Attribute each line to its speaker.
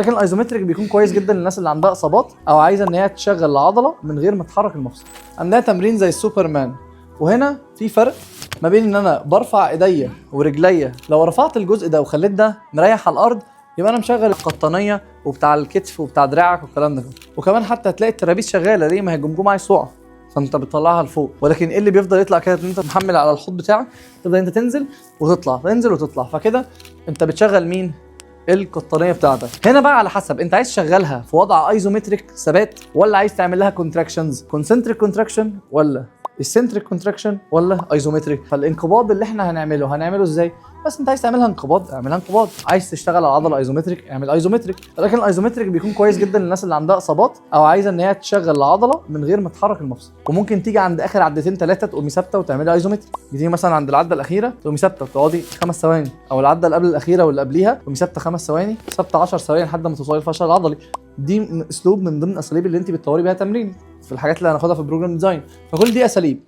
Speaker 1: لكن الايزومتريك بيكون كويس جدا للناس اللي عندها اصابات او عايزه ان هي تشغل العضله من غير ما تحرك المفصل. عندنا تمرين زي السوبرمان، وهنا في فرق ما بين ان انا برفع ايديا ورجليا. لو رفعت الجزء ده وخليت ده مريح على الارض يبقى انا مشغل القطنيه وبتاع الكتف وبتاع دراعك والكلام ده. وكمان حتى هتلاقي الترابيز شغاله، ليه؟ ما هي الجمجمه عايز تقع فانت بتطلعها لفوق. ولكن ايه اللي بيفضل يطلع كده؟ ان انت محمل على الحوض بتاعك، تبدا انت تنزل وتطلع تنزل وتطلع، فكده انت بتشغل مين؟ القطنيه بتاعتك. هنا بقى على حسب انت عايز تشغلها في وضع ايزومتريك ثبات، ولا عايز تعمل لها كونتراكشنز، كونسنتريك كونتراكشن ولا السنتريك كونتراكشن ولا ايزومتريك. فالانقباض اللي احنا هنعمله ازاي؟ بس انت عايز تعملها انقباض اعملها انقباض، عايز تشتغل على العضله ايزومتريك اعمل ايزومتريك. لكن الايزومتريك بيكون كويس جدا للناس اللي عندها اصابات او عايزه ان هي تشغل العضله من غير ما تحرك المفصل. وممكن تيجي عند اخر عدتين ثلاثه تقومي ثابته وتعملي ايزومتريك. تيجي مثلا عند العده الاخيره تقومي ثابته وتقعدي 5 ثواني، او العده اللي قبل الاخيره واللي قبليها تقومي ثابته 5 ثواني، ثابته 10 ثواني لحد ما توصلي للفشل العضلي. دي اسلوب من ضمن اساليب اللي انت بتطوري بيها تمرين في الحاجات اللي هناخدها في البروجرام ديزاين. فكل دي اساليب.